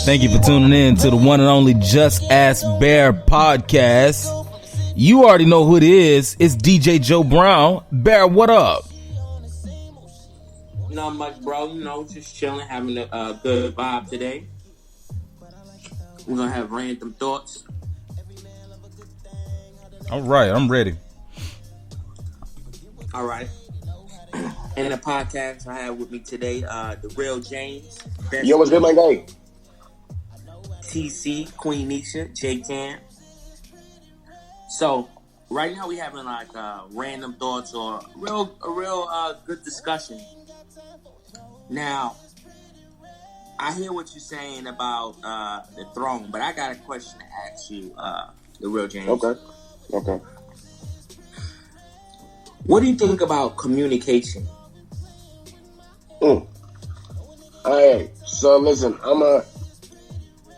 Thank you for tuning in to the one and only Just Ask Bear podcast. You already know who it is. It's DJ Joe Brown. Bear, what up? Not much, bro. Just chilling, having a good vibe today. We're going to have random thoughts. All right, I'm ready. All right. In the podcast, I have with me today the real James. Yo, what's good, my guy? TC, Queen Nisha, J Cam. So, right now we having like random thoughts or a real good discussion. Now, I hear what you're saying about the throne, but I got a question to ask you, the real James. Okay. What do you think about communication? All right. So listen,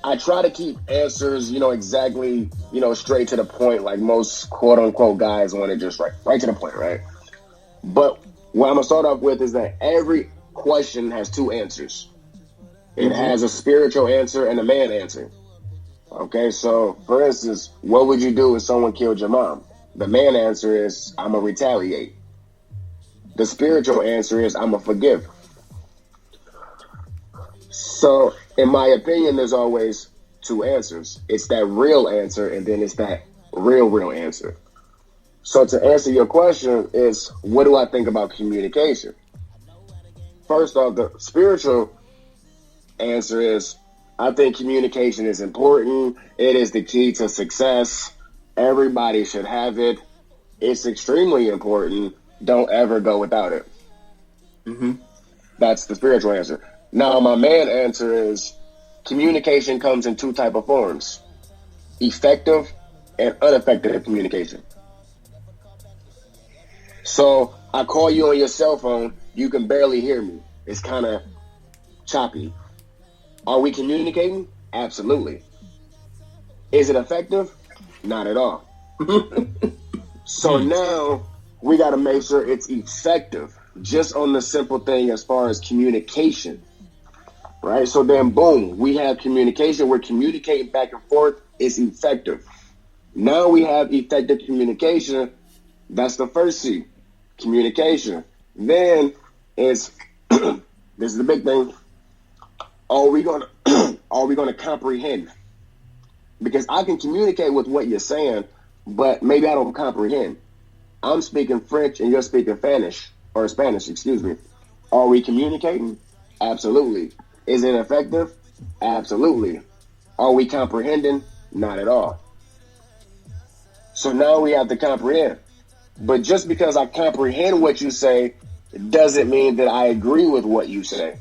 I try to keep answers, exactly, straight to the point, like most quote unquote guys want it just right to the point, right? But what I'm gonna start off with is that every question has two answers. It has a spiritual answer and a man answer. Okay, so for instance, what would you do if someone killed your mom? The man answer is, I'm gonna retaliate. The spiritual answer is, I'm gonna forgive. So, in my opinion, there's always two answers. It's that real answer, and then it's that real answer. So, to answer your question is, what do I think about communication? First off, the spiritual answer is, I think communication is important. It is the key to success. Everybody should have it. It's extremely important. Don't ever go without it. That's the spiritual answer. Now, my man answer is communication comes in two type of forms: effective and ineffective communication. So I call you on your cell phone, you can barely hear me. It's kind of choppy. Are we communicating? Absolutely. Is it effective? Not at all. So now we got to make sure it's effective, just on the simple thing as far as communication. Right? So then, boom, we have communication. We're communicating back and forth. It's effective. Now we have effective communication. That's the first C, communication. Then it's, this is the big thing. Are we gonna comprehend? Because I can communicate with what you're saying, but maybe I don't comprehend. I'm speaking French and you're speaking Spanish, excuse me. Are we communicating? Absolutely. Is it effective? Absolutely. Are we comprehending? Not at all. So now we have to comprehend. But just because I comprehend what you say doesn't mean that I agree with what you say.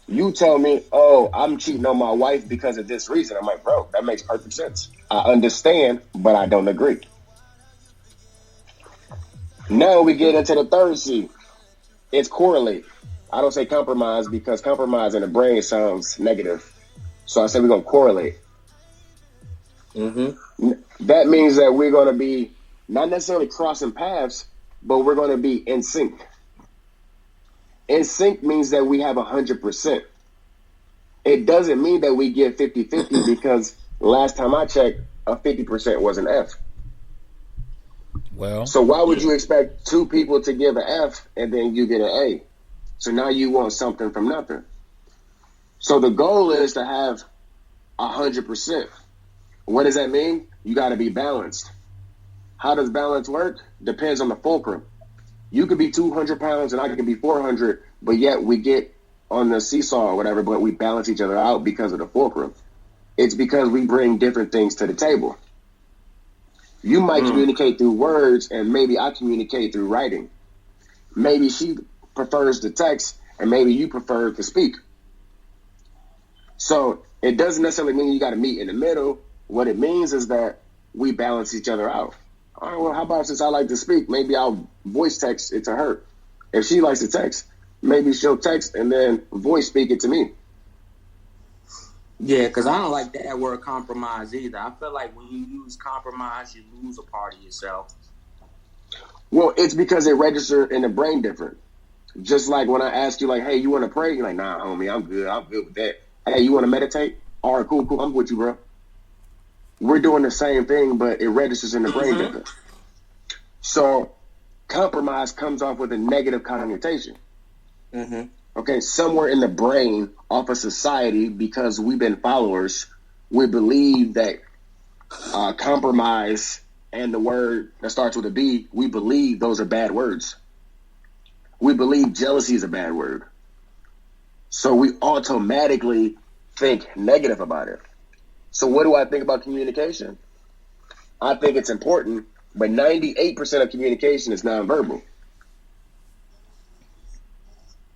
You tell me, oh, I'm cheating on my wife because of this reason. I'm like, bro, that makes perfect sense. I understand, but I don't agree. Now we get into the third C. It's correlate. I don't say compromise because compromise in the brain sounds negative. So I say we're going to correlate. That means that we're going to be not necessarily crossing paths, but we're going to be in sync. In sync means that we have 100%. It doesn't mean that we get 50-50 because last time I checked, a 50% was an F. Well, so why would you expect two people to give an F and then you get an A? So now you want something from nothing. So the goal is to have 100%. What does that mean? You got to be balanced. How does balance work? Depends on the fulcrum. You could be 200 pounds and I could be 400, but yet we get on the seesaw or whatever, but we balance each other out because of the fulcrum. It's because we bring different things to the table. You might communicate through words and maybe I communicate through writing. Maybe she prefers to text and maybe you prefer to speak. So it doesn't necessarily mean you got to meet in the middle. What it means is that we balance each other out. All right, well, how about since I like to speak, maybe I'll voice text it to her. If she likes to text, maybe she'll text and then voice speak it to me. Yeah, because I don't like that word compromise either. I feel like when you use compromise, you lose a part of yourself. Well, it's because it registers in the brain different. Just like when I ask you, like, hey, you want to pray? You're like, nah, homie, I'm good. I'm good with that. Hey, you want to meditate? All right, cool. I'm with you, bro. We're doing the same thing, but it registers in the brain different. So compromise comes off with a negative connotation. Okay, somewhere in the brain of a society, because we've been followers, we believe that compromise and the word that starts with a B, we believe those are bad words. We believe jealousy is a bad word. So we automatically think negative about it. So what do I think about communication? I think it's important, but 98% of communication is nonverbal.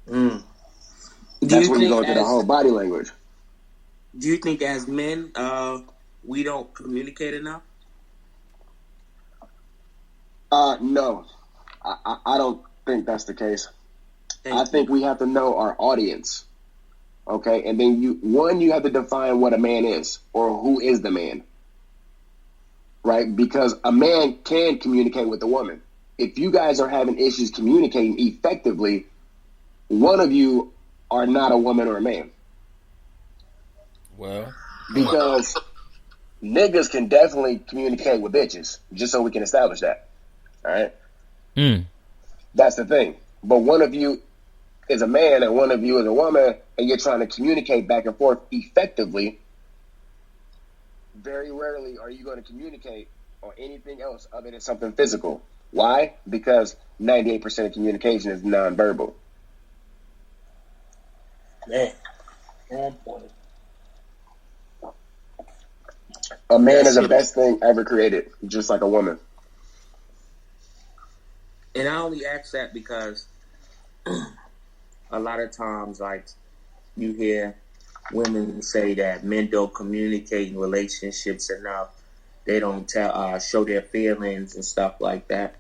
That's when you go into the whole body language. Do you think as men, we don't communicate enough? No. I don't think that's the case. I think we have to know our audience. Okay, and then you have to define what a man is, or who is the man. Right? Because a man can communicate with a woman. If you guys are having issues communicating effectively, one of you are not a woman or a man. Well, because niggas can definitely communicate with bitches, just so we can establish that. All right? That's the thing. But one of you is a man and one of you is a woman, and you're trying to communicate back and forth effectively. Very rarely are you going to communicate on anything else other than something physical. Why? Because 98% of communication is nonverbal. Man, on point. A man is the best thing ever created, just like a woman. And I only ask that because a lot of times, like, you hear women say that men don't communicate in relationships enough. They don't show their feelings and stuff like that.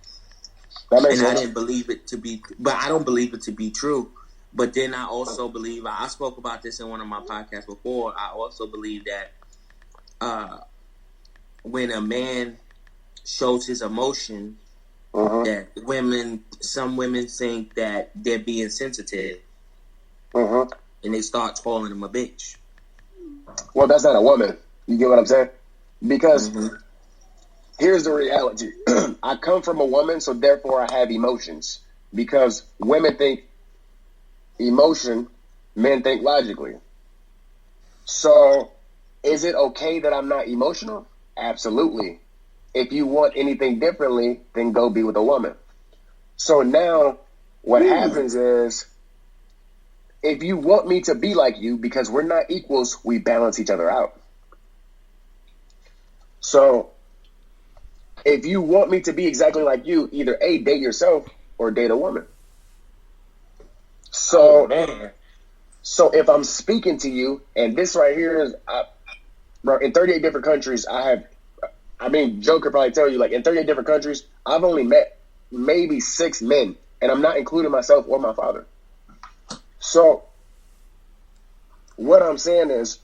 That makes sense. I didn't believe it to be, but I don't believe it to be true. But then I also believe, I spoke about this in one of my podcasts before, I also believe that when a man shows his emotion, that some women think that they're being sensitive, and they start calling him a bitch. Well, that's not a woman. You get what I'm saying? Because here's the reality. I come from a woman, so therefore I have emotions. Because women think emotion, men think logically. So is it okay that I'm not emotional? Absolutely. If you want anything differently, then go be with a woman. So now what happens is, if you want me to be like you, because we're not equals, we balance each other out. So if you want me to be exactly like you, either A, date yourself or date a woman. So, so if I'm speaking to you, and this right here is, bro, in 38 different countries, Joe could probably tell you, like, in 38 different countries, I've only met maybe 6 men, and I'm not including myself or my father. So what I'm saying is,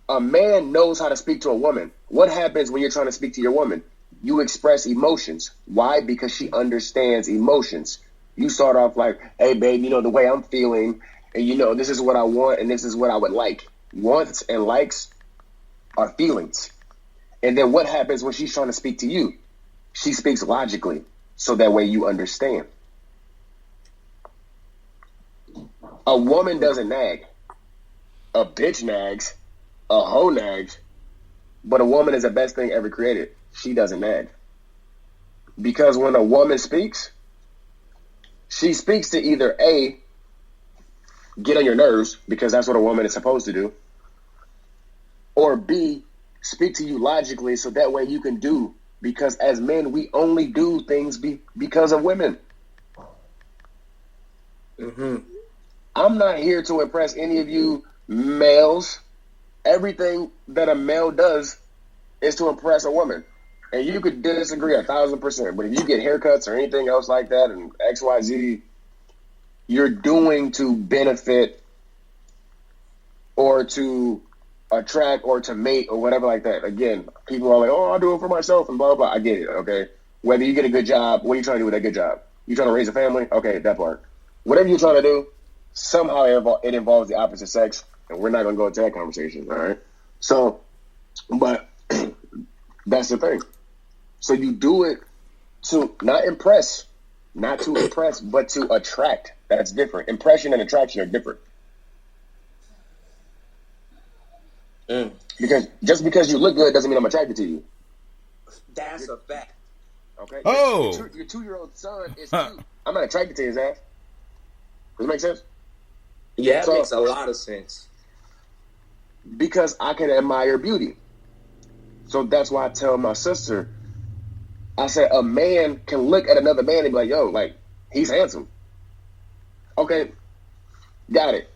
a man knows how to speak to a woman. What happens when you're trying to speak to your woman? You express emotions. Why? Because she understands emotions. You start off like, hey, babe, the way I'm feeling, and this is what I want, and this is what I would like. Wants and likes are feelings. And then what happens when she's trying to speak to you? She speaks logically, so that way you understand. A woman doesn't nag. A bitch nags. A hoe nags. But a woman is the best thing ever created. She doesn't nag. Because when a woman speaks, she speaks to either A, get on your nerves, because that's what a woman is supposed to do, or B, speak to you logically so that way you can do. Because as men, we only do things because of women. I'm not here to impress any of you males. Everything that a male does is to impress a woman. And you could disagree 1,000%, but if you get haircuts or anything else like that and XYZ, you're doing to benefit or to attract or to mate or whatever like that. Again, people are like, oh, I'll do it for myself and blah, blah, blah. I get it, okay? Whether you get a good job, what are you trying to do with that good job? You trying to raise a family? Okay, that part. Whatever you're trying to do, somehow it involves the opposite sex. And we're not going to go into that conversation, all right? So, but that's the thing. So you do it to not impress, not to impress, but to attract. That's different. Impression and attraction are different. Because just because you look good doesn't mean I'm attracted to you. That's a fact. Okay. Oh. Your 2-year-old son is cute. I'm not attracted to his ass. Does it make sense? Yeah, it makes a lot of sense. Because I can admire beauty. So that's why I tell my sister, I said, a man can look at another man and be like, yo, like, he's handsome. Okay, got it.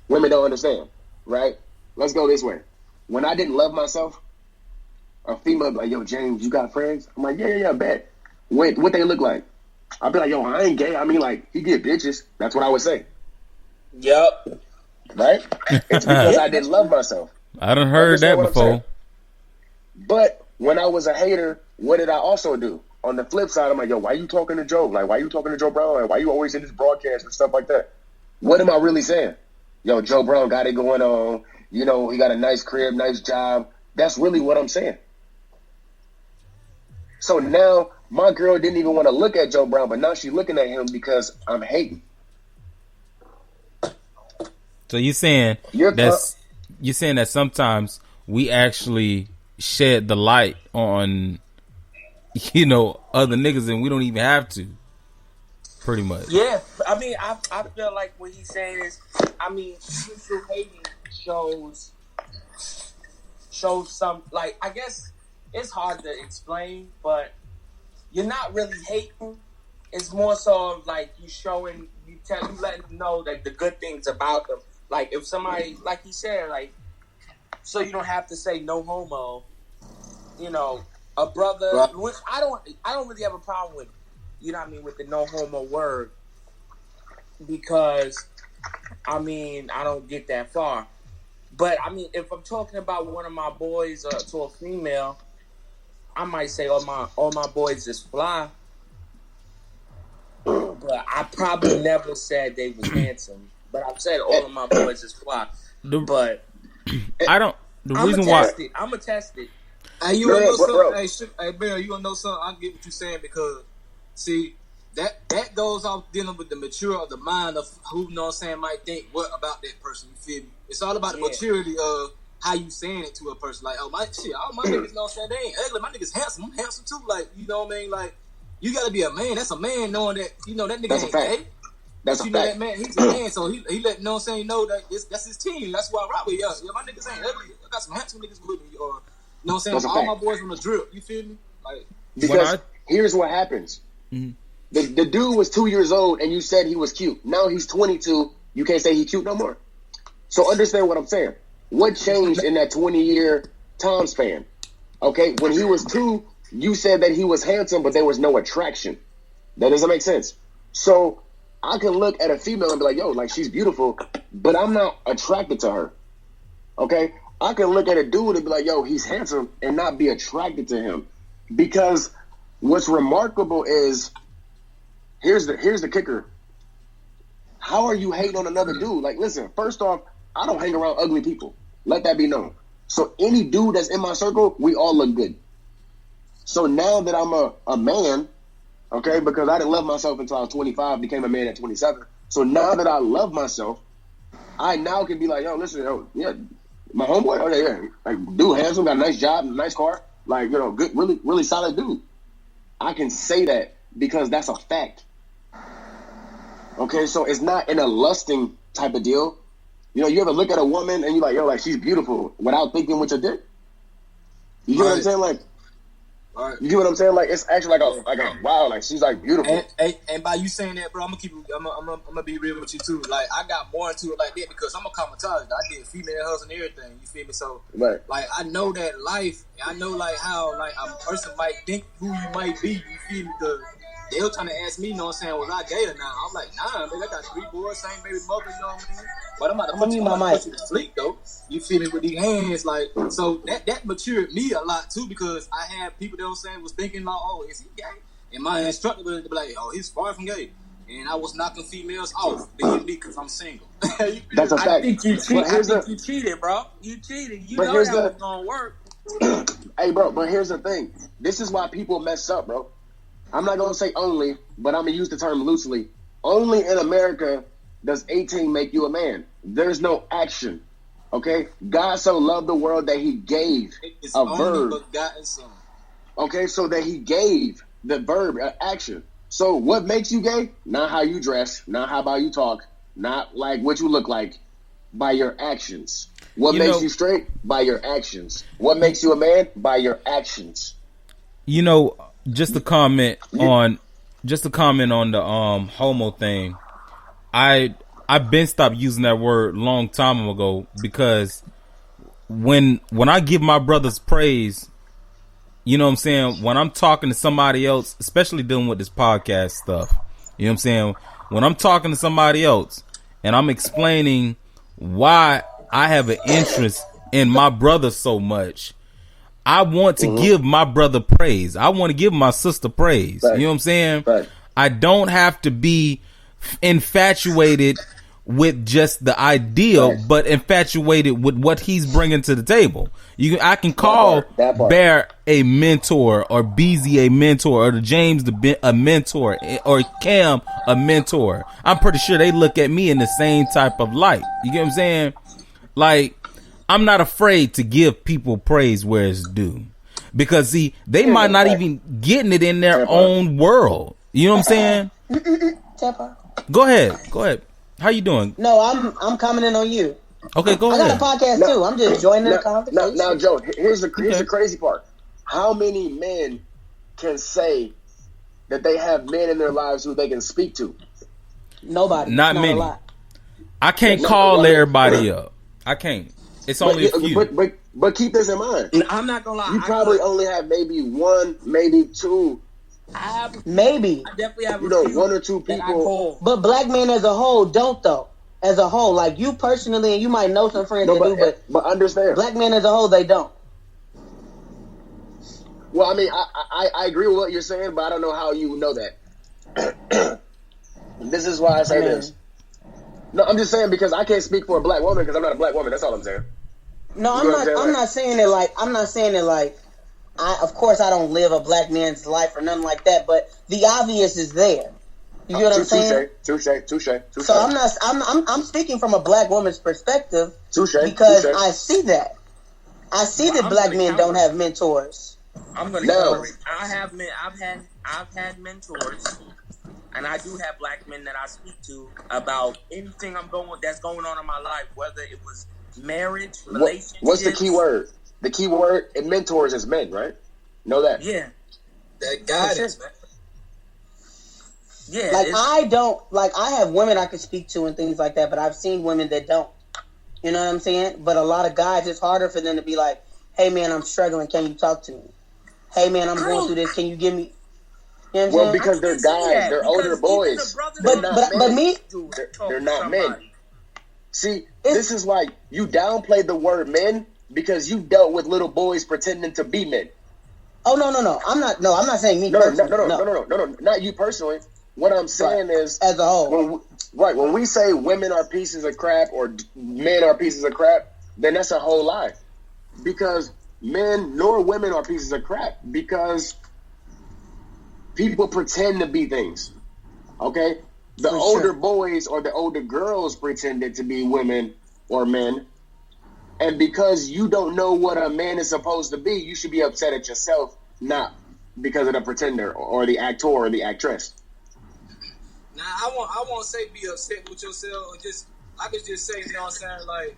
Women don't understand, right? Let's go this way. When I didn't love myself, a female be like, yo, James, you got friends? I'm like, yeah, bet. What they look like? I'll be like, yo, I ain't gay. I mean, like, he get bitches. That's what I would say. Yep. Right? It's because I didn't love myself. I done heard that before. But when I was a hater, what did I also do? On the flip side, I'm like, yo, why you talking to Joe? Like, why you talking to Joe Brown? Like, why you always in this broadcast and stuff like that? What am I really saying? Yo, Joe Brown got it going on. You know, he got a nice crib, nice job. That's really what I'm saying. So now my girl didn't even want to look at Joe Brown, but now she's looking at him because I'm hating. So you're saying that sometimes we actually shed the light on, you know, other niggas and we don't even have to. Pretty much. Yeah, I mean, I feel like what he's saying is, I mean, mutual hating shows some, like, I guess it's hard to explain, but you're not really hating. It's more so of like you letting them know like the good things about them. Like if somebody, like he said, like, so you don't have to say no homo. You know, a brother, right. Which I don't really have a problem with. You know what I mean, with the no homo word, because I mean I don't get that far. But I mean, if I'm talking about one of my boys to a female, I might say all my boys is fly. But I probably never said they was handsome. But I've said all of my boys is fly. But I don't. The reason why I'm gonna test it. Hey, you wanna know something? Hey, Bill, you wanna know something? I get what you're saying because, see, that goes off dealing with the mature of the mind of who, you know what I'm saying, might think what about that person. You feel me? It's all about the maturity of how you saying it to a person. Like, oh my shit, all my niggas, you know what I'm saying, they ain't ugly. My niggas handsome. I'm handsome too. Like, you know what I mean? Like, you gotta be a man. That's a man knowing that, you know, that nigga ain't gay. That's you a know fact. that man, he's a man, so he let, you know what I'm saying, know that that's his team. That's why I rock with y'all. Yeah, my niggas ain't ugly. I got some handsome niggas with me, or you know what I'm saying? All my boys on the drip. You feel me? Like, because here's what happens. Mm-hmm. The dude was 2 years old, and you said he was cute. Now he's 22. You can't say he's cute no more. So understand what I'm saying. What changed in that 20-year time span? Okay, when he was 2, you said that he was handsome, but there was no attraction. That doesn't make sense. So I can look at a female and be like, yo, like, she's beautiful, but I'm not attracted to her. Okay? I can look at a dude and be like, yo, he's handsome, and not be attracted to him. Because what's remarkable is, here's the kicker. How are you hating on another dude? Like, listen, first off, I don't hang around ugly people. Let that be known. So any dude that's in my circle, we all look good. So now that I'm a man, okay, because I didn't love myself until I was 25, became a man at 27. So now that I love myself, I now can be like, yo, listen, yo, yeah, my homeboy, oh yeah, like, dude, handsome, got a nice job, nice car, like, you know, good, really, really solid dude. I can say that because that's a fact. Okay, so it's not in a lusting type of deal. You know, you ever look at a woman and you're like, yo, like, she's beautiful without thinking with your dick? You get what I'm saying? Like, you get what I'm saying? Like, it's actually like a wow, like, she's like beautiful. And by you saying that, bro, I'm gonna be real with you too. Like, I got more into it like that because I'm a commentator. I did female husband and everything. You feel me? So, like, I know that life. I know like how like a person might think who you might be. You feel me? Because they were trying to ask me, you know what I'm saying, was I gay or not? I'm like, nah, man, I got 3 boys, same baby mother, you know what I mean? But I'm about to put you to sleep, though. You feel me, with these hands, like, so that matured me a lot, too, because I had people, that was saying, was thinking, like, oh, is he gay? And my instructor would be like, oh, he's far from gay. and I was knocking females off, being me because I'm single. That's a fact. I think you cheated, bro. You cheated. You know that was gonna work. Hey, bro, but here's the thing. This is why people mess up, bro. I'm not gonna say only, but I'm gonna use the term loosely. Only in America does 18 make you a man. There's no action. Okay? God so loved the world that he gave a verb. Okay, so that he gave the verb action. So what makes you gay? Not how you dress, not how about you talk, not like what you look like, by your actions. What makes you straight? By your actions. What makes you a man? By your actions. You know, just to comment on the homo thing. I've been stopped using that word long time ago, because when I give my brothers praise, you know what I'm saying, when I'm talking to somebody else, especially dealing with this podcast stuff, you know what I'm saying, when I'm talking to somebody else and I'm explaining why I have an interest in my brother so much, I want to give my brother praise. I want to give my sister praise. Right. You know what I'm saying? Right. I don't have to be infatuated with just the ideal, but infatuated with what he's bringing to the table. I can call Bear a mentor, or BZ a mentor, or the James a mentor, or Cam a mentor. I'm pretty sure they look at me in the same type of light. You get what I'm saying? Like, I'm not afraid to give people praise where it's due, because see, they might not even getting it in their own world. You know what I'm saying? Go ahead. How you doing? No, I'm commenting on you. Okay, go ahead. I got a podcast too. I'm just joining the conversation. Now, Joe, here's the crazy part. How many men can say that they have men in their lives who they can speak to? Nobody. Not many. A lot. I can't call everybody up. I can't. It's only a few. But keep this in mind. I'm not gonna lie. You probably only have maybe one, maybe two. Maybe. I definitely have one or two people. But black men as a whole don't, though. As a whole, like you personally, and you might know some friends that do, but understand, black men as a whole, they don't. Well, I mean, I agree with what you're saying, but I don't know how you know that. This is why I say this. No, I'm just saying, because I can't speak for a black woman because I'm not a black woman. That's all I'm saying. No, I'm not saying it like. Of course, I don't live a black man's life or nothing like that, but the obvious is there. You get what I'm saying? Touche. So I'm speaking from a black woman's perspective, because I see that. I see that black men don't have mentors. I'm gonna go. I have men. I've had mentors, and I do have black men that I speak to about anything that's going on in my life, whether it was marriage, relationships. What's the key word? The key word in mentors is men, right? Know that? Yeah. That guidance, man. Yeah. I have women I can speak to and things like that, but I've seen women that don't. You know what I'm saying? But a lot of guys, it's harder for them to be like, hey man, I'm struggling, can you talk to me? Hey man, I'm going through this, can you give me... You know what I'm saying? Because they're guys, they're older boys. But me... They're not men. See, this is why you downplay the word men, because you dealt with little boys pretending to be men. Oh, no. I'm not saying me personally. No. Not you personally. What I'm saying is, as a whole. When we say women are pieces of crap or men are pieces of crap, then that's a whole lie. Because men nor women are pieces of crap, because people pretend to be things. Okay? The older boys or the older girls pretended to be women or men. And because you don't know what a man is supposed to be, you should be upset at yourself, not because of the pretender or the actor or the actress. Now, I won't say be upset with yourself, or I could just say, you know what I'm saying, like,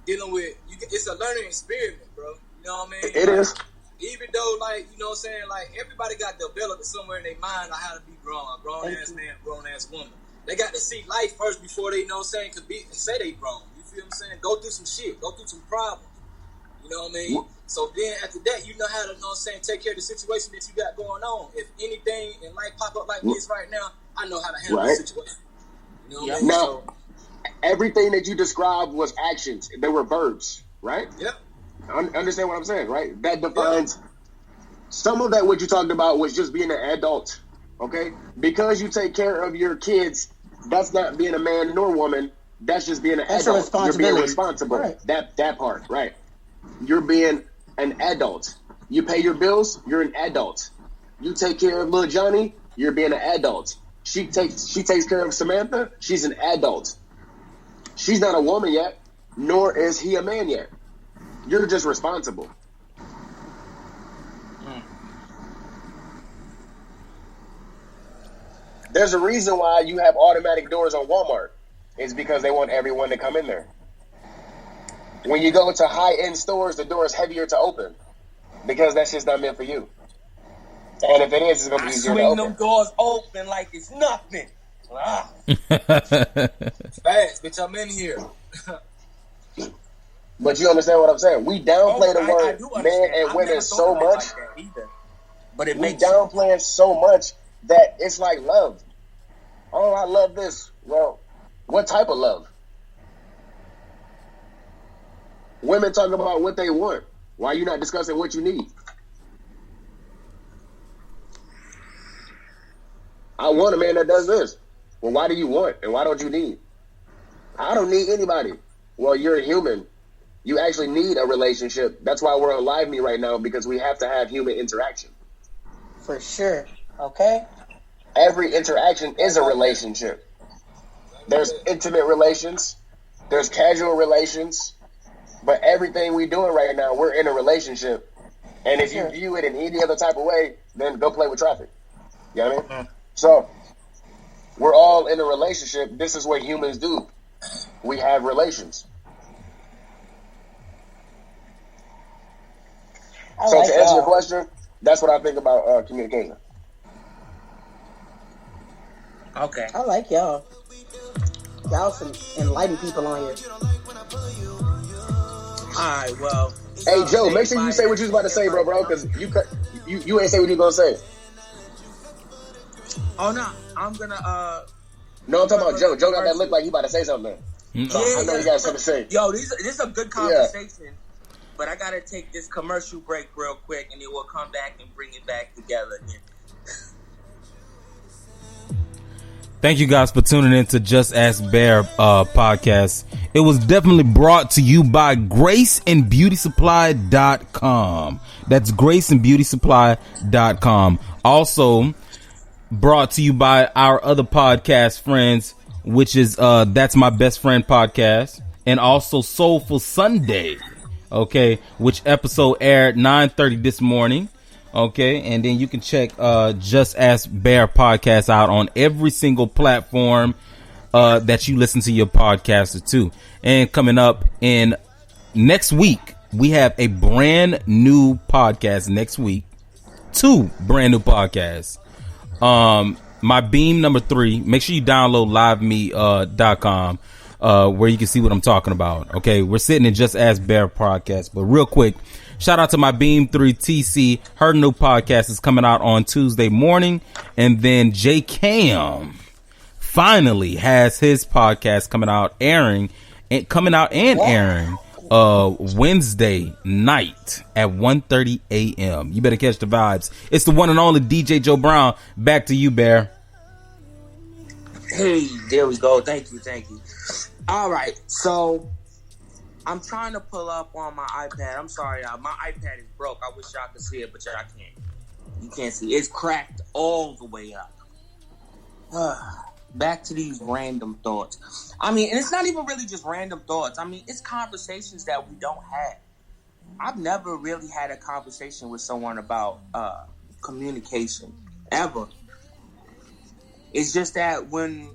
dealing with, it's a learning experience, bro. You know what I mean? It is. Even though, like, you know what I'm saying, like, everybody got developed somewhere in their mind on how to be grown, a grown-ass man, grown-ass woman. They got to see life first before they, you know what I'm saying, could be and say they grown. You feel what I'm saying? Go through some shit. Go through some problems. You know what I mean? So then after that, you know how to, you know what I'm saying, take care of the situation that you got going on. If anything in life pop up like this right now, I know how to handle the situation. You know what I mean? Now, everything that you described was actions. They were verbs, right? Yep. Understand what I'm saying, right? That defines some of that. What you talked about was just being an adult. Okay? Because you take care of your kids, that's not being a man nor woman. That's just being an adult. You're being responsible. Right. That part, right. You're being an adult. You pay your bills, you're an adult. You take care of little Johnny, you're being an adult. She takes care of Samantha, she's an adult. She's not a woman yet, nor is he a man yet. You're just responsible. There's a reason why you have automatic doors on Walmart. It's because they want everyone to come in there. When you go to high-end stores, the door is heavier to open because that's just not meant for you. And if it is, it's going to be easier to open. Swing them doors open like it's nothing. Wow. Fast, bitch, I'm in here. But you understand what I'm saying? We downplay the word men and women so much. But it makes downplaying so much that it's like love. Oh, I love this. Well, what type of love? Women talk about what they want. Why are you not discussing what you need? I want a man that does this. Well, why do you want and why don't you need? I don't need anybody. Well, you're a human. You actually need a relationship. That's why we're on Live Me right now, because we have to have human interaction. For sure. Okay? Every interaction is a relationship. There's intimate relations. There's casual relations. But everything we're doing right now, we're in a relationship. And if you view it in any other type of way, then go play with traffic. You know what I mean? So, we're all in a relationship. This is what humans do. We have relations. So to answer your question, that's what I think about communication. Okay. I like y'all. Y'all some enlightened people on here. Alright, well. Hey Joe, make sure you say what you was about to say, bro, because you ain't say what you gonna say. Oh no, I'm gonna No, I'm talking about Joe. Joe got that look like he about to say something. So I know he got something to say. Yo, this is a good conversation. Yeah. But I gotta take this commercial break real quick, and then we'll come back and bring it back together again. Thank you guys for tuning in to Just Ask Bear podcast. It was definitely brought to you by graceandbeautysupply.com. That's graceandbeautysupply.com. Also brought to you by our other podcast friends, which is That's My Best Friend podcast, and also Soulful Sunday. Okay, which episode aired 9:30 this morning. Okay, and then you can check Just Ask Bear podcast out on every single platform that you listen to your podcaster to. And coming up in next week, we have a brand new podcast next week. 2 brand new podcasts. My Beam number 3. Make sure you download liveme.com. Where you can see what I'm talking about. Okay, we're sitting in Just Ask Bear podcast. But real quick, shout out to my Beam 3 TC. Her new podcast is coming out on Tuesday morning. And then J Cam finally has his podcast coming out airing Wednesday night at 1:30 a.m. You better catch the vibes. It's the one and only DJ Joe Brown. Back to you, Bear. Hey, there we go. Thank you. All right, so I'm trying to pull up on my iPad. I'm sorry, my iPad is broke. I wish y'all could see it, but y'all can't. You can't see. It's cracked all the way up. Back to these random thoughts. I mean, and it's not even really just random thoughts. I mean, it's conversations that we don't have. I've never really had a conversation with someone about communication, ever. It's just that when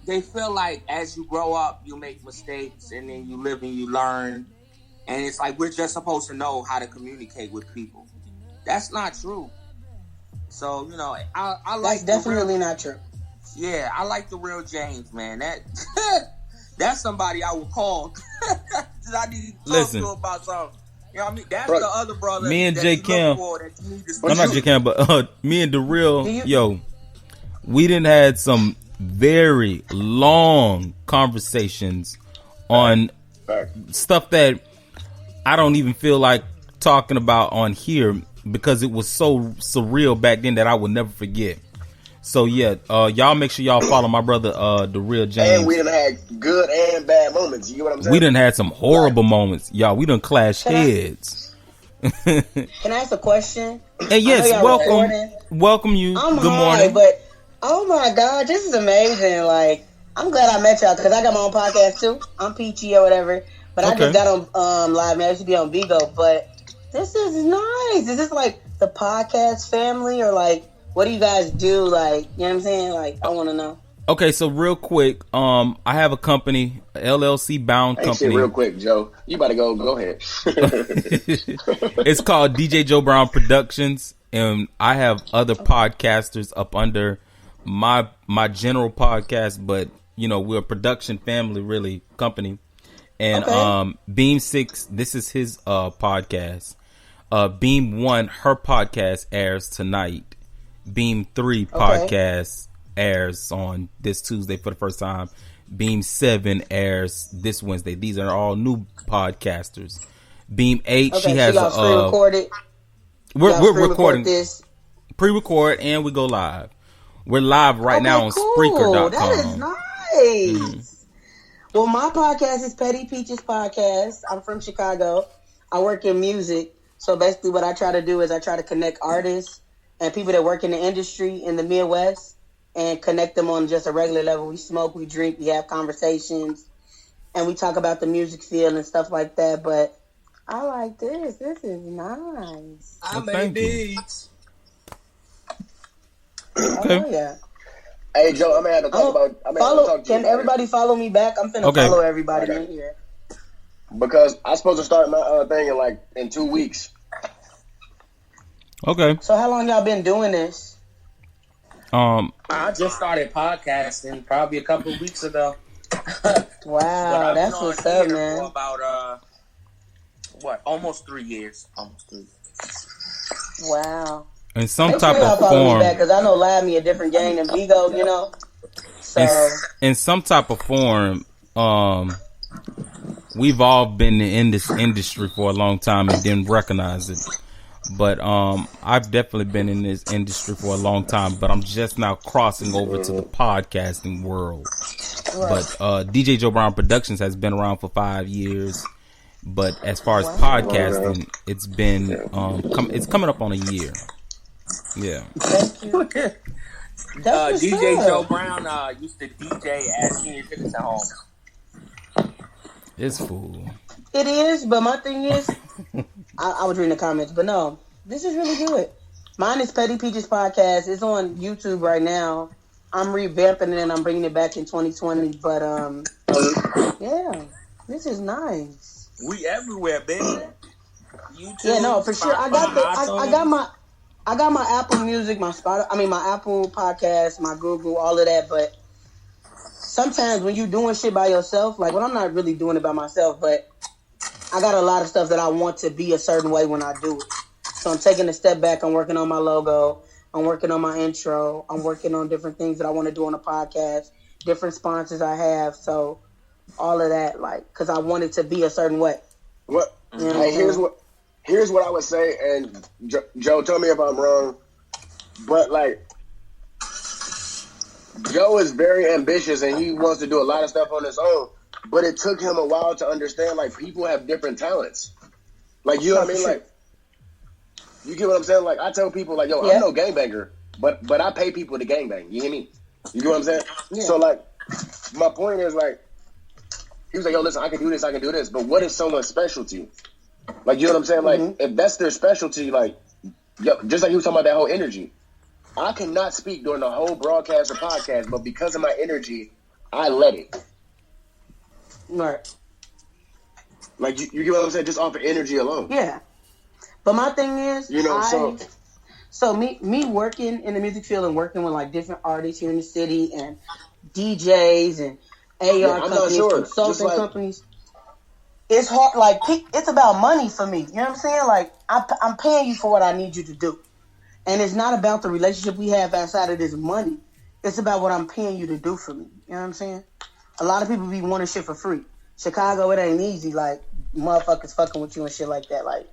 they feel like as you grow up, you make mistakes, and then you live and you learn. And it's like we're just supposed to know how to communicate with people. That's not true. So, you know, I like... That's definitely not true. Yeah, I like the real James, man. That's somebody I would call. I need to talk to about something. You know what I mean? That's the other brother. Me and J Cam. I'm not J Cam, but me and the real... Yo, we done had some very long conversations on stuff that I don't even feel like talking about on here. because it was so surreal back then that I will never forget. So yeah, y'all make sure y'all follow my brother, the real James. And we done had good and bad moments. You know what I'm saying? We done had some horrible moments, y'all. We done clashed heads. Can I ask a question? And yes, welcome you. I'm Good high, morning. But oh my God, this is amazing. Like, I'm glad I met y'all because I got my own podcast too. I'm Peachy or whatever, but I just got on live. Man, I used to be on Vigo, but this is nice. Is this like the podcast family or like? What do you guys do? Like, you know what I'm saying? Like, I want to know. Okay, so real quick, I have a company, LLC bound company. Real quick, Joe. You about to go ahead. It's called DJ Joe Brown Productions, and I have other podcasters up under my general podcast, but you know, we're a production family, really, company. And Beam 6, this is his podcast. Beam 1, her podcast airs tonight. Beam 3 podcast airs on this Tuesday for the first time. Beam 7 airs this Wednesday. These are all new podcasters. Beam 8, she has so pre-recorded. We're recording this, pre-record, and we go live. We're live right now on Spreaker.com. That is nice. Well, my podcast is Petty Peaches Podcast. I'm from Chicago. I work in music, so basically what I try to do is I try to connect artists and people that work in the industry in the Midwest and connect them on just a regular level. We smoke, we drink, we have conversations, and we talk about the music field and stuff like that. But I like this. This is nice. I made beats. Okay. Oh, yeah. Hey, Joe, I'm going to have to talk about... Can everybody follow me back? I'm finna follow everybody in here. Because I'm supposed to start my thing in 2 weeks. Okay. So how long y'all been doing this? I just started podcasting probably a couple of weeks ago. Wow, that's what's up, man. For about almost 3 years. Wow. In some type of form, because I know Live me a different game than Vigo, you know. So in some type of form, we've all been in this industry for a long time and didn't recognize it. But I've definitely been in this industry for a long time, but I'm just now crossing over to the podcasting world. Right. But DJ Joe Brown Productions has been around for 5 years. But as far as podcasting, it's been it's coming up on a year. Yeah. Thank you. DJ Joe Brown used to DJ at senior citizen homes. It's fool. It is, but my thing is, I was reading the comments, but no, this is really good. Mine is Petty Peaches Podcast. It's on YouTube right now. I'm revamping it and I'm bringing it back in 2020. But yeah, this is nice. We everywhere, baby. YouTube. Yeah, no, for sure. I got my Apple Music, my Apple Podcast, my Google, all of that. But sometimes when you're doing shit by yourself, like when I'm not really doing it by myself, but I got a lot of stuff that I want to be a certain way when I do it. So I'm taking a step back. I'm working on my logo. I'm working on my intro. I'm working on different things that I want to do on the podcast, different sponsors I have. So all of that, like, because I want it to be a certain way. What? You know, here's what I would say, and Joe, tell me if I'm wrong, but like, Joe is very ambitious and he wants to do a lot of stuff on his own, but it took him a while to understand, like, people have different talents. Like, you know what I mean? Like, you get what I'm saying? Like, I tell people, like, yo, I'm no gangbanger, but I pay people to gangbang. You hear me? You get what I'm saying? Yeah. So, like, my point is, like, he was like, yo, listen, I can do this, but what is someone's specialty? Like, you know what I'm saying? Like, if that's their specialty, like, yo, just like you was talking about that whole energy. I cannot speak during the whole broadcast or podcast, but because of my energy, I let it. Right. Like, you get what I'm saying? Just off of energy alone. Yeah. But my thing is, you know, so me working in the music field and working with, like, different artists here in the city and DJs and AR companies, consulting companies. It's hard, like, it's about money for me. You know what I'm saying? Like, I'm paying you for what I need you to do. And it's not about the relationship we have outside of this money. It's about what I'm paying you to do for me. You know what I'm saying? A lot of people be wanting shit for free. Chicago, it ain't easy. Like, motherfuckers fucking with you and shit like that. Like,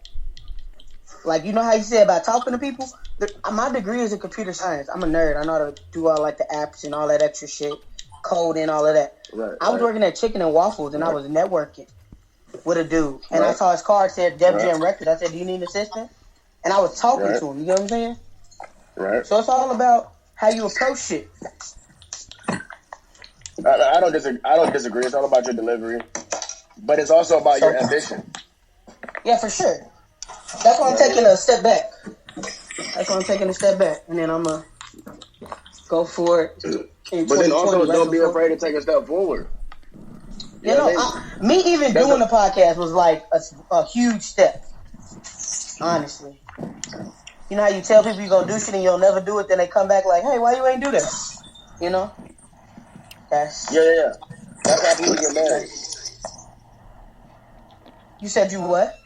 Like, you know how you said about talking to people? My degree is in computer science. I'm a nerd. I know how to do all, like, the apps and all that extra shit, code and all of that. Right, I was working at Chicken and Waffles, and I was networking with a dude. And I saw his card said Def Jam Records. I said, do you need an assistant? And I was talking to him. You know what I'm saying? Right. So it's all about how you approach shit. I don't disagree. It's all about your delivery. But it's also about your ambition. Yeah, for sure. That's why I'm taking a step back. And then I'm going to go for it in 2020. But then also don't be afraid to take a step forward. You know, me even doing the podcast was like a huge step. Honestly. You know how you tell people you're going to do shit and you'll never do it, then they come back like, hey, why you ain't do that? You know? Yeah. That's how people get married. You said you what?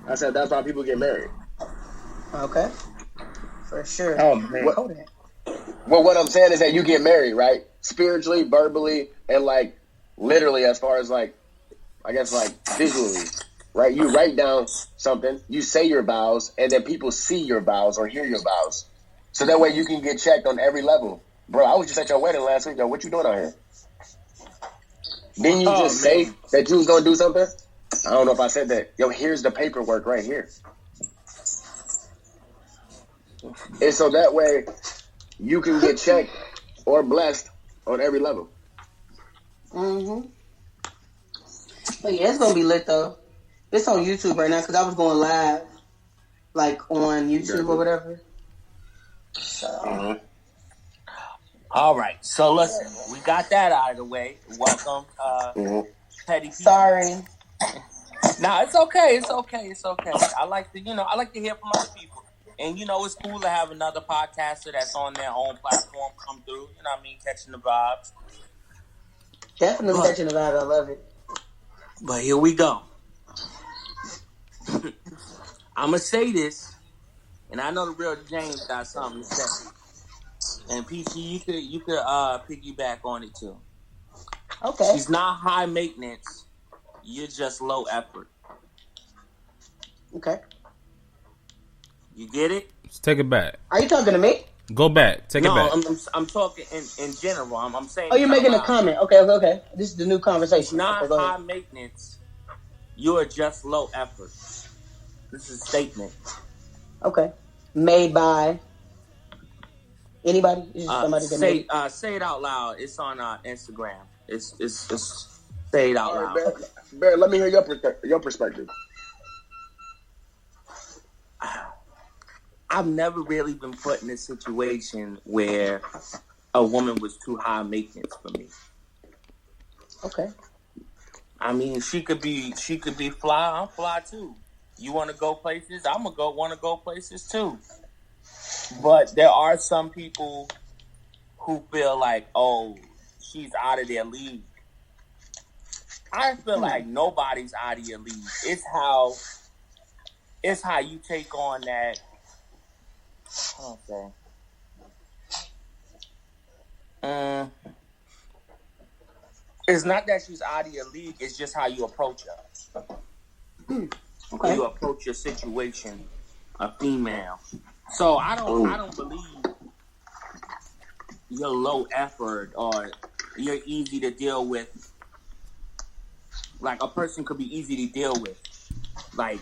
I said that's how people get married. Okay. For sure. Oh, man. Well, what I'm saying is that you get married, right? Spiritually, verbally, and like literally as far as like, I guess like visually, right? You write down something, you say your vows, and then people see your vows or hear your vows. So that way you can get checked on every level. Bro, I was just at your wedding last week, though. What you doing out here? Didn't you just say that you was going to do something? I don't know if I said that. Yo, here's the paperwork right here. And so that way you can get checked or blessed on every level. Mm-hmm. But yeah, it's going to be lit, though. It's on YouTube right now because I was going live, like, on YouTube or whatever. So... All right, so listen, we got that out of the way. Welcome, Petty. Sorry. Nah, it's okay. I like to hear from other people, and it's cool to have another podcaster that's on their own platform come through. You know what I mean, catching the vibes. Definitely catching the vibe. I love it. But here we go. I'm gonna say this, and I know the real James got something to say. And PC, you could piggyback on it too. Okay. She's not high maintenance. You're just low effort. Okay. You get it? Let's take it back. Are you talking to me? Go back. Take it back. No, I'm talking in general. I'm saying. Oh, you're making a comment. Okay. This is the new conversation. It's not high maintenance. You're just low effort. This is a statement. Okay. Made by anybody? Somebody say it out loud. It's on Instagram. It's say it out loud. Right, Bear, let me hear your perspective. I've never really been put in a situation where a woman was too high maintenance for me. Okay. I mean, she could be fly. I'm fly too. You want to go places? I'm gonna want to go places too. But there are some people who feel like, oh, she's out of their league. I feel like nobody's out of your league. It's how you take on that. Okay. It's not that she's out of your league. It's just how you approach her. Okay. You approach your situation, a female. So I don't believe you're low effort or you're easy to deal with. Like a person could be easy to deal with. Like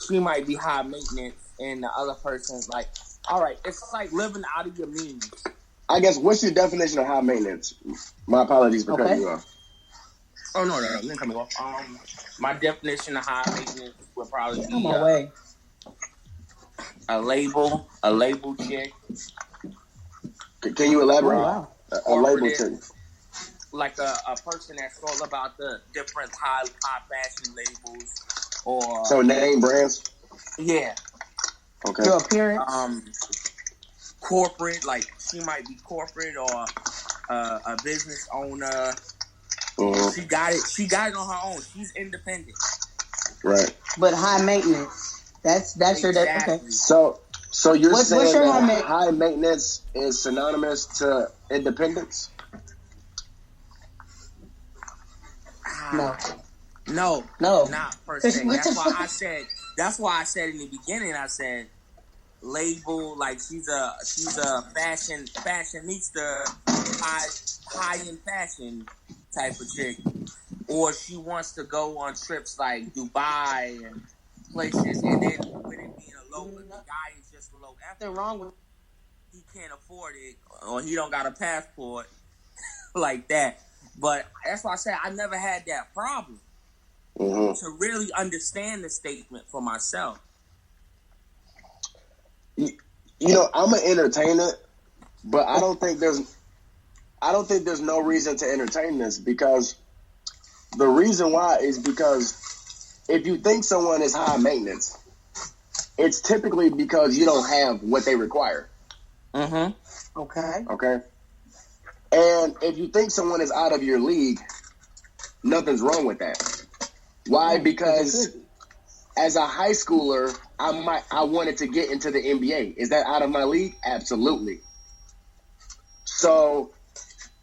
she might be high maintenance and the other person's like, all right, it's like living out of your means. I guess, what's your definition of high maintenance? My apologies for cutting you off. Oh, no, didn't cut me off. My definition of high maintenance would probably be a label chick. Can you elaborate? Wow. A label chick. Like a person that's all about the different high fashion labels or... So name brands? Yeah. Okay. Your appearance? Corporate, like she might be corporate or a business owner. She got it on her own. She's independent. Right. But high maintenance. That's exactly. Okay. So you're saying that high maintenance is synonymous to independence? No. No, not per se. That's why I said that's why I said in the beginning, I said label like she's a fashionista, high end fashion type of chick, or she wants to go on trips like Dubai and places, and then with it being a low, the guy is just a low effort. Nothing wrong with he can't afford it, or he don't got a passport like that. But that's why I said I never had that problem to really understand the statement for myself. You know, I'm an entertainer, but I don't think there's no reason to entertain this, because the reason why is because if you think someone is high maintenance, it's typically because you don't have what they require. Okay. And if you think someone is out of your league, nothing's wrong with that. Why? Because as a high schooler, I wanted to get into the NBA. Is that out of my league? Absolutely. So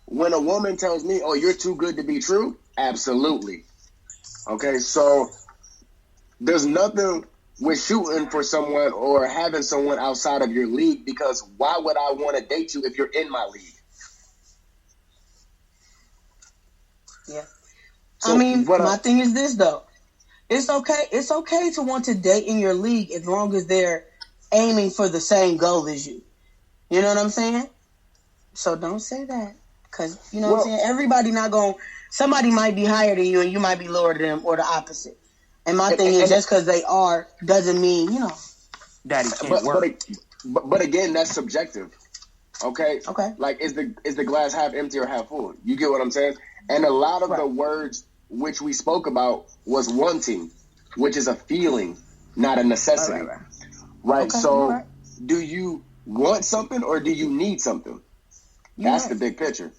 when a woman tells me, "Oh, you're too good to be true," absolutely. Okay, so there's nothing with shooting for someone or having someone outside of your league, because why would I want to date you if you're in my league? Yeah. So I mean, my thing is this, though. It's okay to want to date in your league as long as they're aiming for the same goal as you. You know what I'm saying? So don't say that. Because, you know what I'm saying? Everybody not going... Somebody might be higher than you and you might be lower than them, or the opposite. And my thing is, just because they are doesn't mean, that it can't work. But again, that's subjective. Okay? Okay. Like, is the glass half empty or half full? You get what I'm saying? And a lot of the words which we spoke about was wanting, which is a feeling, not a necessity. Right? Okay, so do you want something or do you need something? That's the big picture.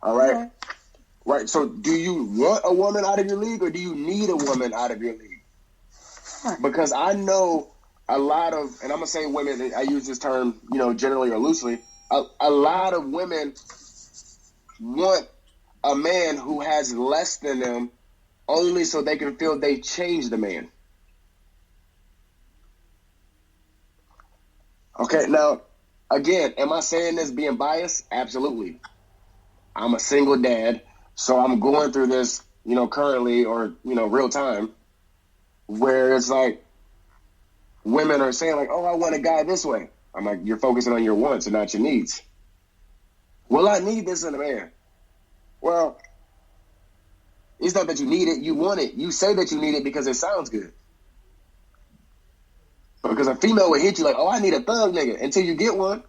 All right? Right. So do you want a woman out of your league or do you need a woman out of your league? Because I know a lot of, and I'm going to say women, I use this term, generally or loosely, a lot of women want a man who has less than them only so they can feel they changed the man. Okay, now, again, am I saying this being biased? Absolutely. I'm a single dad, so I'm going through this, currently or, real time, where it's like women are saying like, "Oh, I want a guy this way." I'm like, you're focusing on your wants and not your needs. Well, I need this in a man. Well, it's not that you need it, you want it. You say that you need it because it sounds good. Because a female will hit you like, "Oh, I need a thug nigga," until you get one.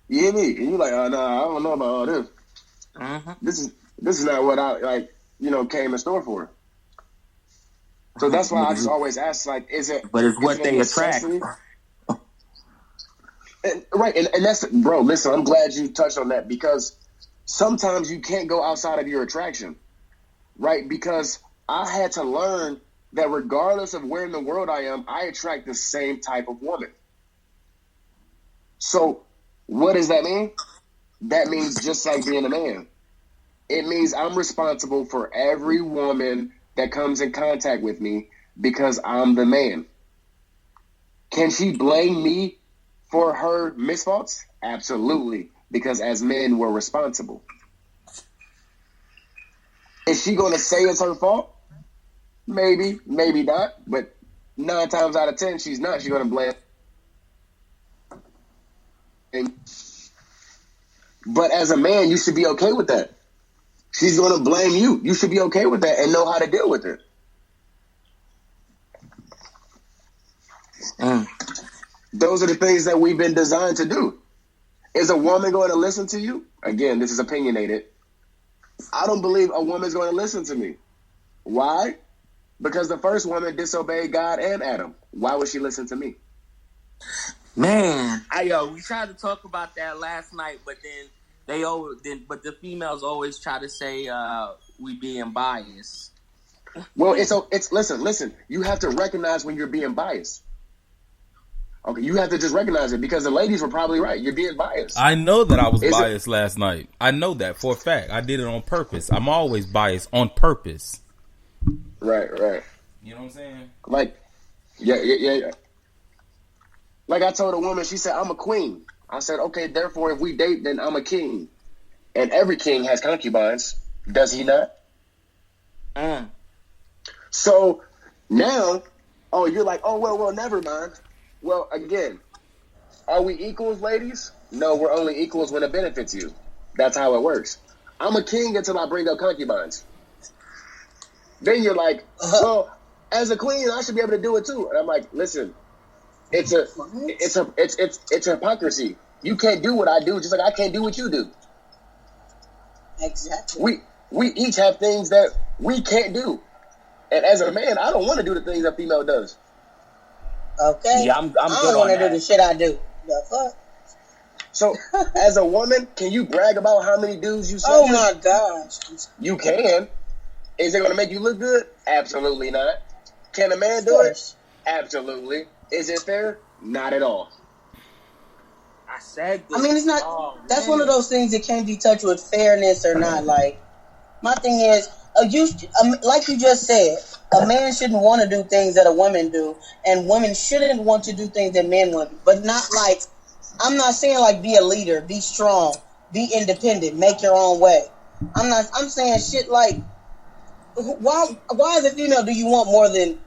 You hear me? And you're like, "Oh, no, I don't know about all this. This is not what I came in store for." So that's why I just always ask, like, is it? But it's what they attract. And that's, bro. Listen, I'm glad you touched on that, because sometimes you can't go outside of your attraction, right? Because I had to learn that regardless of where in the world I am, I attract the same type of woman. So what does that mean? That means just like being a man. It means I'm responsible for every woman that comes in contact with me because I'm the man. Can she blame me for her misfaults? Absolutely. Because as men, we're responsible. Is she going to say it's her fault? Maybe, maybe not. But 9 times out of 10, she's not. She's going to blame. But as a man, you should be okay with that. She's going to blame you. You should be okay with that and know how to deal with it. Those are the things that we've been designed to do. Is a woman going to listen to you? Again, this is opinionated. I don't believe a woman's going to listen to me. Why? Because the first woman disobeyed God and Adam. Why would she listen to me? Man, we tried to talk about that last night, but then the females always try to say we being biased. Well, it's listen. You have to recognize when you're being biased. Okay, you have to just recognize it, because the ladies were probably right. You're being biased. I know that I was biased last night. I know that for a fact. I did it on purpose. I'm always biased on purpose. Right. You know what I'm saying? Like, Yeah. Like I told a woman, she said, I'm a queen. I said, okay, therefore, if we date, then I'm a king. And every king has concubines. Does he not? So now, you're like, well, never mind. Well, again, are we equals, ladies? No, we're only equals when it benefits you. That's how it works. I'm a king until I bring up concubines. Then you're like, well, as a queen, I should be able to do it too. And I'm like, listen, it's hypocrisy. You can't do what I do, just like I can't do what you do. Exactly. We each have things that we can't do. And as a man, I don't want to do the things a female does. Okay. Yeah, I'm I don't want to do the shit I do. The fuck? So, as a woman, can you brag about how many dudes you slept Oh with? my gosh. You can. Is it going to make you look good? Absolutely not. Can a man do it? Absolutely. Is it fair? Not at all. I said this. I mean, it's not. That's one of those things that can't be touched with fairness or not. Like, my thing is, like you just said, a man shouldn't want to do things that a woman do, and women shouldn't want to do things that men want to do. But not like, I'm not saying like be a leader, be strong, be independent, make your own way. I'm saying shit like, why as a female do you want more than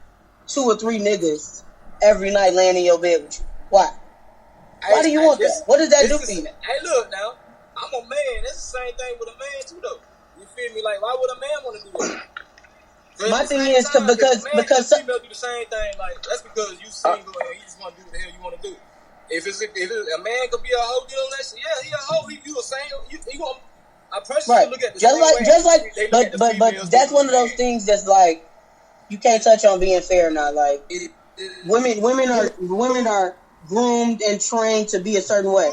2 or 3 niggas every night laying in your bed with you? Why? Why do you want that? What does that do for you? Hey, look now, I'm a man. That's the same thing with a man too, though. You feel me? Like, why would a man want to do that? My thing is because some female do the same thing. Like, that's because you single and you just want to do what the hell you want to do. If a man could be a hoe dealing that shit, yeah, he a hoe. You a single. You want. I personally look at the just like, but that's one of those things that's like you can't touch on being fair or not. Like women are groomed and trained to be a certain way.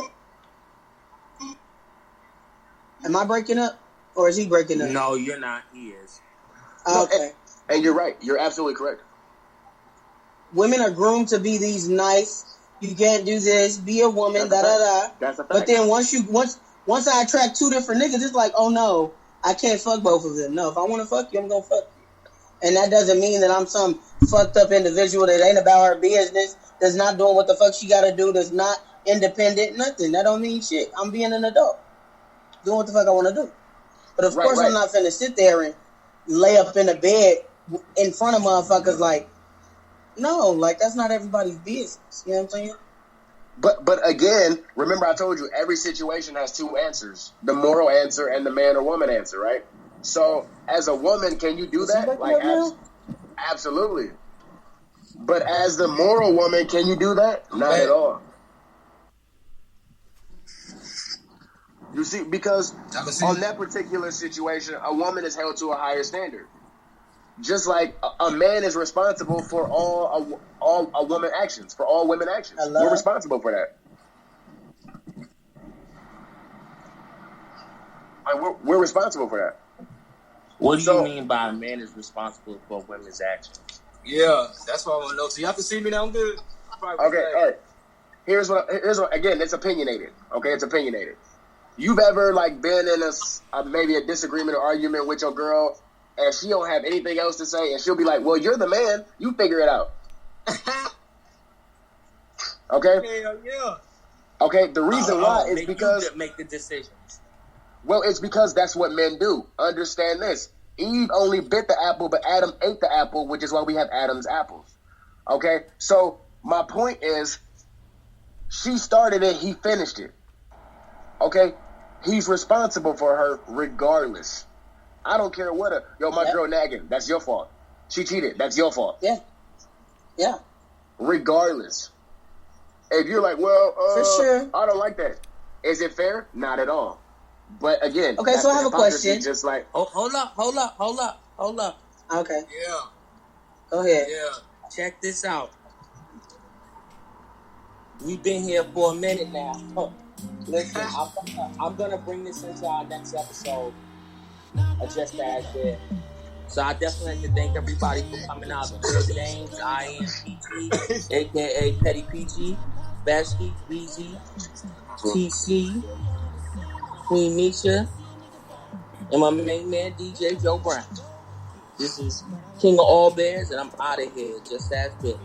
Am I breaking up, or is he breaking up? No, you're not. He is. Okay. And you're right. You're absolutely correct. Women are groomed to be these nice. You can't do this. Be a woman. That's That's a fact. But then once I attract 2 different niggas, it's like, oh no, I can't fuck both of them. No, if I want to fuck you, I'm gonna fuck you. And that doesn't mean that I'm some fucked up individual that ain't about her business, that's not doing what the fuck she gotta do, that's not independent, nothing. That don't mean shit. I'm being an adult, doing what the fuck I want to do. But of course, I'm not finna sit there and lay up in a bed in front of motherfuckers like, no, like that's not everybody's business. You know what I'm saying? But again, remember I told you every situation has 2 answers: the moral answer and the man or woman answer, right? So as a woman, can you do that? Like absolutely. But as the moral woman, can you do that? Not at all. You see, because on that particular situation, a woman is held to a higher standard. Just like a man is responsible for all a woman actions, for all women actions. We're responsible for that. Like we're responsible for that. What do you mean by a man is responsible for women's actions? Yeah, that's what I want to know. So y'all can see me now. I'm good. Okay, all right. Here's what. Again, it's opinionated. Okay, it's opinionated. You've ever like been in maybe a disagreement or argument with your girl, and she don't have anything else to say, and she'll be like, "Well, you're the man. You figure it out." Okay. Yeah. Okay. The reason why is because you make the decisions. Well, it's because that's what men do. Understand this. Eve only bit the apple, but Adam ate the apple, which is why we have Adam's apples. Okay? So, my point is, she started it, he finished it. Okay? He's responsible for her regardless. I don't care what my girl nagging, that's your fault. She cheated, that's your fault. Yeah. Yeah. Regardless. If you're like, well, for sure. I don't like that. Is it fair? Not at all. But again, okay, so I have a question. Just like, hold up. Okay. Yeah. Go ahead. Yeah. Check this out. We've been here for a minute now. Listen, I'm gonna bring this into our next episode of Just As There. So I definitely have to thank everybody for coming out. The names: I am PG, aka Petty PG, Besky, Weezy, TC, Queen Misha, and my main man DJ Joe Brown. This is King of All Bears, and I'm out of here. Just as bit.